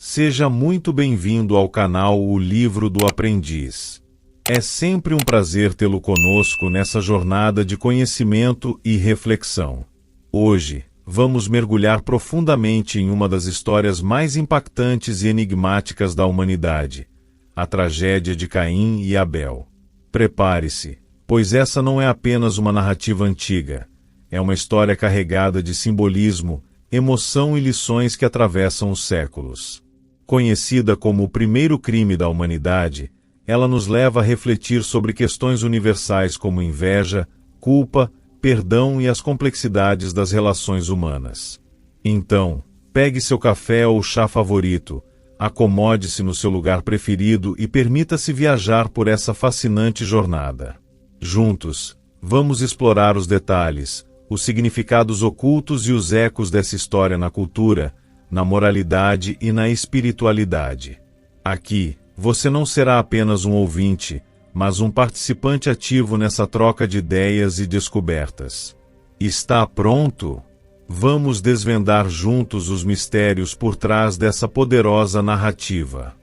Seja muito bem-vindo ao canal O Livro do Aprendiz. É sempre um prazer tê-lo conosco nessa jornada de conhecimento e reflexão. Hoje, vamos mergulhar profundamente em uma das histórias mais impactantes e enigmáticas da humanidade, a tragédia de Caim e Abel. Prepare-se, pois essa não é apenas uma narrativa antiga, é uma história carregada de simbolismo, emoção e lições que atravessam os séculos. Conhecida como o primeiro crime da humanidade, ela nos leva a refletir sobre questões universais como inveja, culpa, perdão e as complexidades das relações humanas. Então, pegue seu café ou chá favorito, acomode-se no seu lugar preferido e permita-se viajar por essa fascinante jornada. Juntos, vamos explorar os detalhes, os significados ocultos e os ecos dessa história na cultura, na moralidade e na espiritualidade. Aqui, você não será apenas um ouvinte, mas um participante ativo nessa troca de ideias e descobertas. Está pronto? Vamos desvendar juntos os mistérios por trás dessa poderosa narrativa.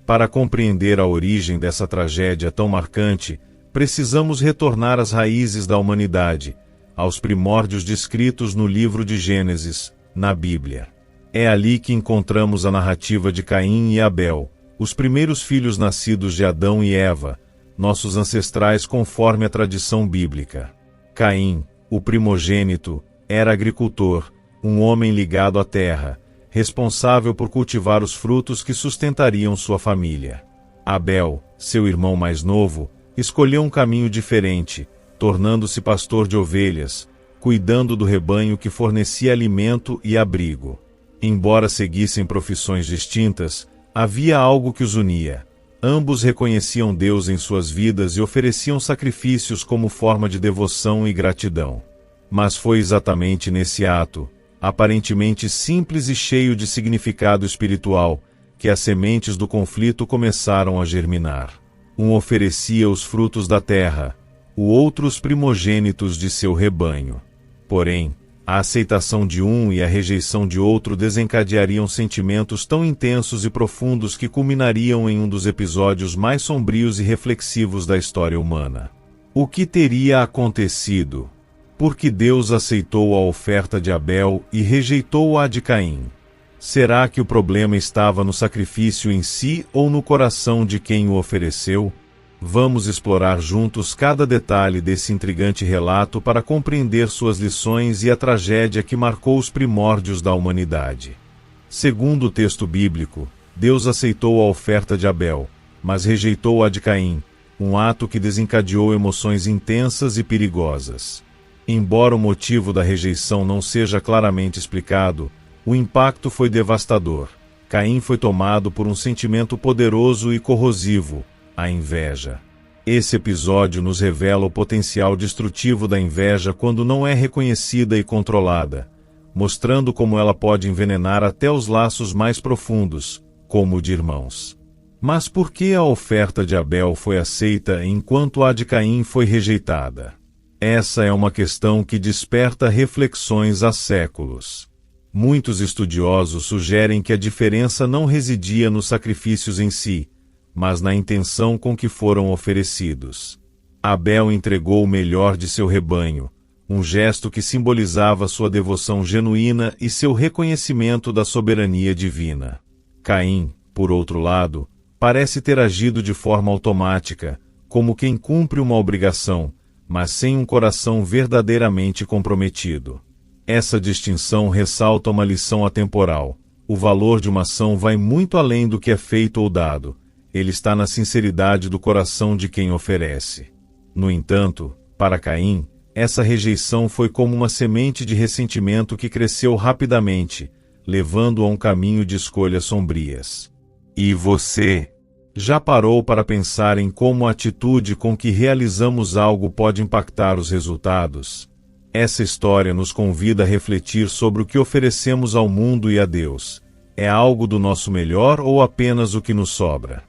Para compreender a origem dessa tragédia tão marcante, precisamos retornar às raízes da humanidade, aos primórdios descritos no livro de Gênesis, na Bíblia. É ali que encontramos a narrativa de Caim e Abel, os primeiros filhos nascidos de Adão e Eva, nossos ancestrais conforme a tradição bíblica. Caim, o primogênito, era agricultor, um homem ligado à terra, responsável por cultivar os frutos que sustentariam sua família. Abel, seu irmão mais novo, escolheu um caminho diferente, tornando-se pastor de ovelhas, cuidando do rebanho que fornecia alimento e abrigo. Embora seguissem profissões distintas, havia algo que os unia. Ambos reconheciam Deus em suas vidas e ofereciam sacrifícios como forma de devoção e gratidão. Mas foi exatamente nesse ato, aparentemente simples e cheio de significado espiritual, que as sementes do conflito começaram a germinar. Um oferecia os frutos da terra, o outro os primogênitos de seu rebanho. Porém, a aceitação de um e a rejeição de outro desencadeariam sentimentos tão intensos e profundos que culminariam em um dos episódios mais sombrios e reflexivos da história humana. O que teria acontecido? Por que Deus aceitou a oferta de Abel e rejeitou a de Caim? Será que o problema estava no sacrifício em si ou no coração de quem o ofereceu? Vamos explorar juntos cada detalhe desse intrigante relato para compreender suas lições e a tragédia que marcou os primórdios da humanidade. Segundo o texto bíblico, Deus aceitou a oferta de Abel, mas rejeitou a de Caim, um ato que desencadeou emoções intensas e perigosas. Embora o motivo da rejeição não seja claramente explicado, o impacto foi devastador. Caim foi tomado por um sentimento poderoso e corrosivo, a inveja. Esse episódio nos revela o potencial destrutivo da inveja quando não é reconhecida e controlada, mostrando como ela pode envenenar até os laços mais profundos, como o de irmãos. Mas por que a oferta de Abel foi aceita enquanto a de Caim foi rejeitada? Essa é uma questão que desperta reflexões há séculos. Muitos estudiosos sugerem que a diferença não residia nos sacrifícios em si, mas na intenção com que foram oferecidos. Abel entregou o melhor de seu rebanho, um gesto que simbolizava sua devoção genuína e seu reconhecimento da soberania divina. Caim, por outro lado, parece ter agido de forma automática, como quem cumpre uma obrigação, mas sem um coração verdadeiramente comprometido. Essa distinção ressalta uma lição atemporal. O valor de uma ação vai muito além do que é feito ou dado. Ele está na sinceridade do coração de quem oferece. No entanto, para Caim, essa rejeição foi como uma semente de ressentimento que cresceu rapidamente, levando a um caminho de escolhas sombrias. E você? Já parou para pensar em como a atitude com que realizamos algo pode impactar os resultados? Essa história nos convida a refletir sobre o que oferecemos ao mundo e a Deus. É algo do nosso melhor ou apenas o que nos sobra?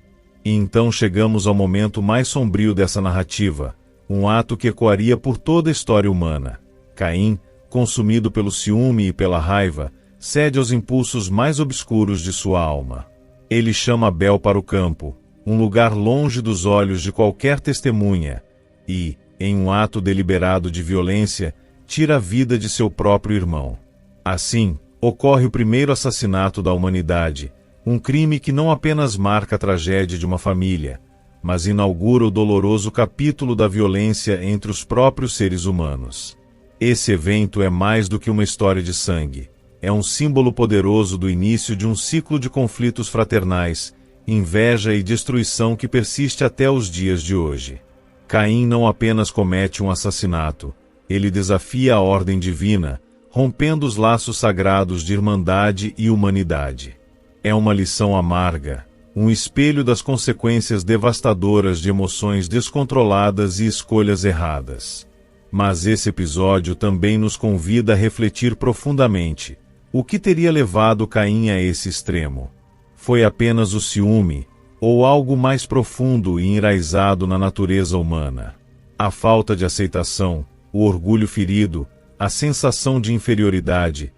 E então chegamos ao momento mais sombrio dessa narrativa, um ato que ecoaria por toda a história humana. Caim, consumido pelo ciúme e pela raiva, cede aos impulsos mais obscuros de sua alma. Ele chama Abel para o campo, um lugar longe dos olhos de qualquer testemunha, e, em um ato deliberado de violência, tira a vida de seu próprio irmão. Assim, ocorre o primeiro assassinato da humanidade, um crime que não apenas marca a tragédia de uma família, mas inaugura o doloroso capítulo da violência entre os próprios seres humanos. Esse evento é mais do que uma história de sangue. É um símbolo poderoso do início de um ciclo de conflitos fraternais, inveja e destruição que persiste até os dias de hoje. Caim não apenas comete um assassinato, ele desafia a ordem divina, rompendo os laços sagrados de irmandade e humanidade. É uma lição amarga, um espelho das consequências devastadoras de emoções descontroladas e escolhas erradas. Mas esse episódio também nos convida a refletir profundamente. O que teria levado Caim a esse extremo? Foi apenas o ciúme, ou algo mais profundo e enraizado na natureza humana? A falta de aceitação, o orgulho ferido, a sensação de inferioridade,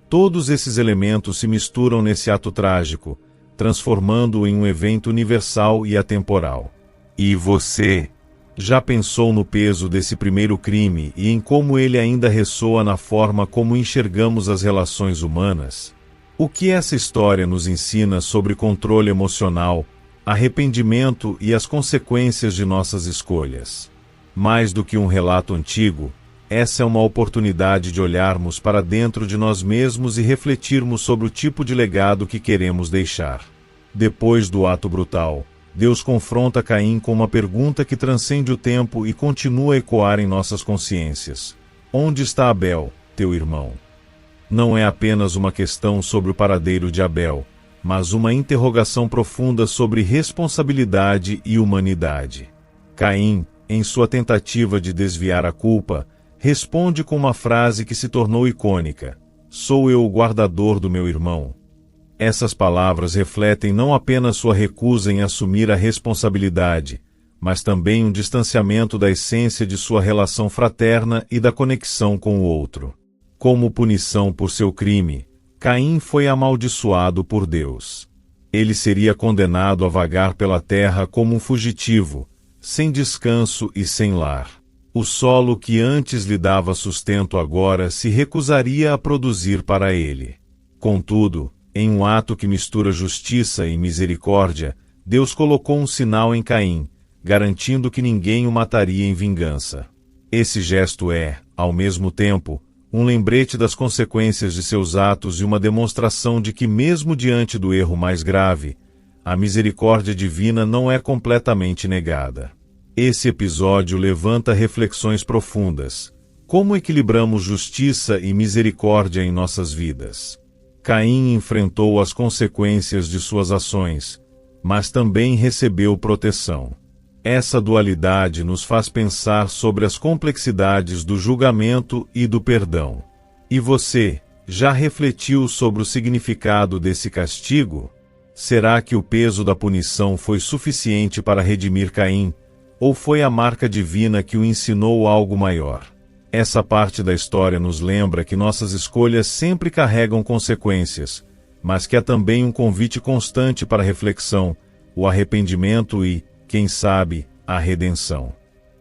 todos esses elementos se misturam nesse ato trágico, transformando-o em um evento universal e atemporal. E você já pensou no peso desse primeiro crime e em como ele ainda ressoa na forma como enxergamos as relações humanas? O que essa história nos ensina sobre controle emocional, arrependimento e as consequências de nossas escolhas? Mais do que um relato antigo, essa é uma oportunidade de olharmos para dentro de nós mesmos e refletirmos sobre o tipo de legado que queremos deixar. Depois do ato brutal, Deus confronta Caim com uma pergunta que transcende o tempo e continua a ecoar em nossas consciências. Onde está Abel, teu irmão? Não é apenas uma questão sobre o paradeiro de Abel, mas uma interrogação profunda sobre responsabilidade e humanidade. Caim, em sua tentativa de desviar a culpa, responde com uma frase que se tornou icônica: "Sou eu o guardador do meu irmão?" Essas palavras refletem não apenas sua recusa em assumir a responsabilidade, mas também um distanciamento da essência de sua relação fraterna e da conexão com o outro. Como punição por seu crime, Caim foi amaldiçoado por Deus. Ele seria condenado a vagar pela terra como um fugitivo, sem descanso e sem lar. O solo que antes lhe dava sustento agora se recusaria a produzir para ele. Contudo, em um ato que mistura justiça e misericórdia, Deus colocou um sinal em Caim, garantindo que ninguém o mataria em vingança. Esse gesto é, ao mesmo tempo, um lembrete das consequências de seus atos e uma demonstração de que, mesmo diante do erro mais grave, a misericórdia divina não é completamente negada. Esse episódio levanta reflexões profundas. Como equilibramos justiça e misericórdia em nossas vidas? Caim enfrentou as consequências de suas ações, mas também recebeu proteção. Essa dualidade nos faz pensar sobre as complexidades do julgamento e do perdão. E você, já refletiu sobre o significado desse castigo? Será que o peso da punição foi suficiente para redimir Caim, ou foi a marca divina que o ensinou algo maior? Essa parte da história nos lembra que nossas escolhas sempre carregam consequências, mas que há também um convite constante para a reflexão, o arrependimento e, quem sabe, a redenção.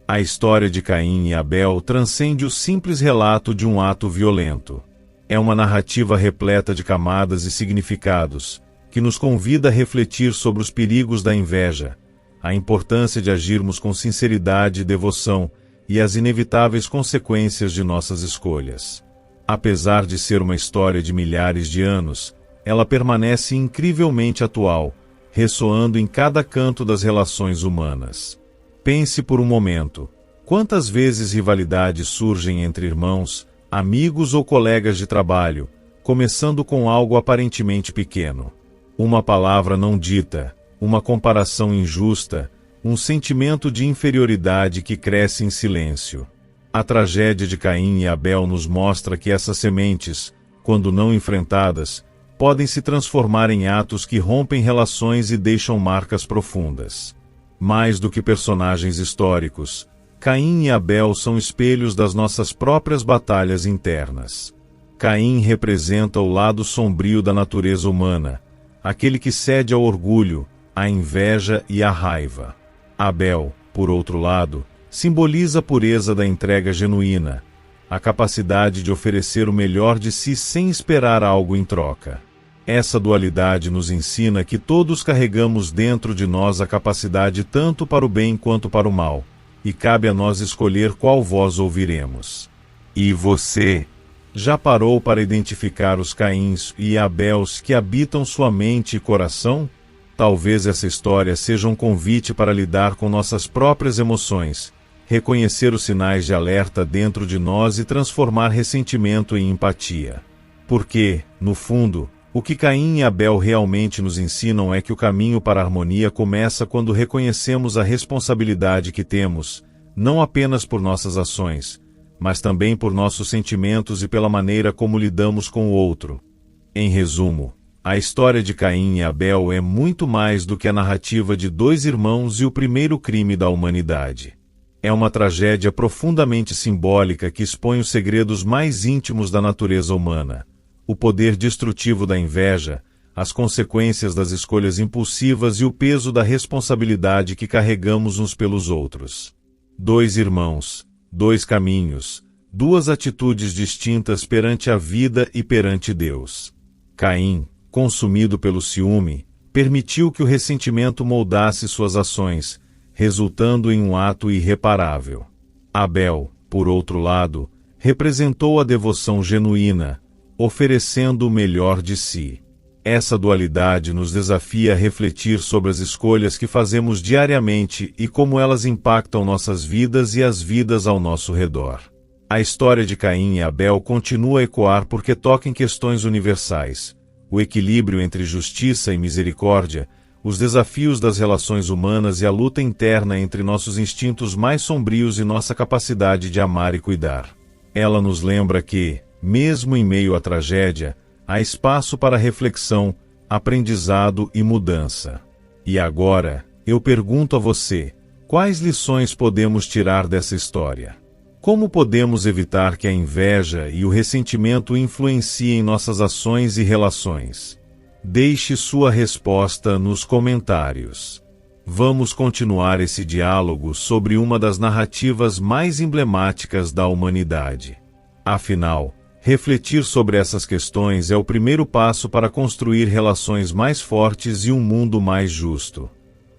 A história de Caim e Abel transcende o simples relato de um ato violento. É uma narrativa repleta de camadas e significados, que nos convida a refletir sobre os perigos da inveja, a importância de agirmos com sinceridade e devoção, e as inevitáveis consequências de nossas escolhas. Apesar de ser uma história de milhares de anos, ela permanece incrivelmente atual, ressoando em cada canto das relações humanas. Pense por um momento: quantas vezes rivalidades surgem entre irmãos, amigos ou colegas de trabalho, começando com algo aparentemente pequeno? Uma palavra não dita, uma comparação injusta, um sentimento de inferioridade que cresce em silêncio. A tragédia de Caim e Abel nos mostra que essas sementes, quando não enfrentadas, podem se transformar em atos que rompem relações e deixam marcas profundas. Mais do que personagens históricos, Caim e Abel são espelhos das nossas próprias batalhas internas. Caim representa o lado sombrio da natureza humana, aquele que cede ao orgulho, à inveja e à raiva. Abel, por outro lado, simboliza a pureza da entrega genuína, a capacidade de oferecer o melhor de si sem esperar algo em troca. Essa dualidade nos ensina que todos carregamos dentro de nós a capacidade tanto para o bem quanto para o mal, e cabe a nós escolher qual voz ouviremos. E você? Já parou para identificar os Caíns e Abéus que habitam sua mente e coração? Talvez essa história seja um convite para lidar com nossas próprias emoções, reconhecer os sinais de alerta dentro de nós e transformar ressentimento em empatia. Porque, no fundo, o que Caim e Abel realmente nos ensinam é que o caminho para a harmonia começa quando reconhecemos a responsabilidade que temos, não apenas por nossas ações, mas também por nossos sentimentos e pela maneira como lidamos com o outro. Em resumo, a história de Caim e Abel é muito mais do que a narrativa de dois irmãos e o primeiro crime da humanidade. É uma tragédia profundamente simbólica que expõe os segredos mais íntimos da natureza humana, o poder destrutivo da inveja, as consequências das escolhas impulsivas e o peso da responsabilidade que carregamos uns pelos outros. Dois irmãos, dois caminhos, duas atitudes distintas perante a vida e perante Deus. Caim, consumido pelo ciúme, permitiu que o ressentimento moldasse suas ações, resultando em um ato irreparável. Abel, por outro lado, representou a devoção genuína, oferecendo o melhor de si. Essa dualidade nos desafia a refletir sobre as escolhas que fazemos diariamente e como elas impactam nossas vidas e as vidas ao nosso redor. A história de Caim e Abel continua a ecoar porque toca em questões universais: o equilíbrio entre justiça e misericórdia, os desafios das relações humanas e a luta interna entre nossos instintos mais sombrios e nossa capacidade de amar e cuidar. Ela nos lembra que, mesmo em meio à tragédia, há espaço para reflexão, aprendizado e mudança. E agora, eu pergunto a você, quais lições podemos tirar dessa história? Como podemos evitar que a inveja e o ressentimento influenciem nossas ações e relações? Deixe sua resposta nos comentários. Vamos continuar esse diálogo sobre uma das narrativas mais emblemáticas da humanidade. Afinal, refletir sobre essas questões é o primeiro passo para construir relações mais fortes e um mundo mais justo.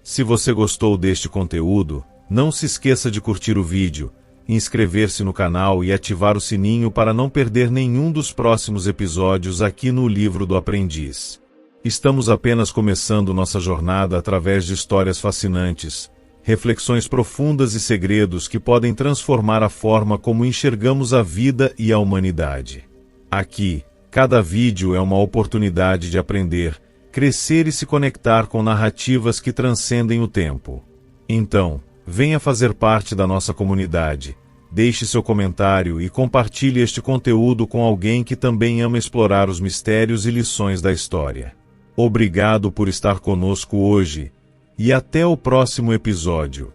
Se você gostou deste conteúdo, não se esqueça de curtir o vídeo, inscrever-se no canal e ativar o sininho para não perder nenhum dos próximos episódios aqui no Livro do Aprendiz. Estamos apenas começando nossa jornada através de histórias fascinantes, reflexões profundas e segredos que podem transformar a forma como enxergamos a vida e a humanidade. Aqui, cada vídeo é uma oportunidade de aprender, crescer e se conectar com narrativas que transcendem o tempo. Então, venha fazer parte da nossa comunidade, deixe seu comentário e compartilhe este conteúdo com alguém que também ama explorar os mistérios e lições da história. Obrigado por estar conosco hoje. E até o próximo episódio.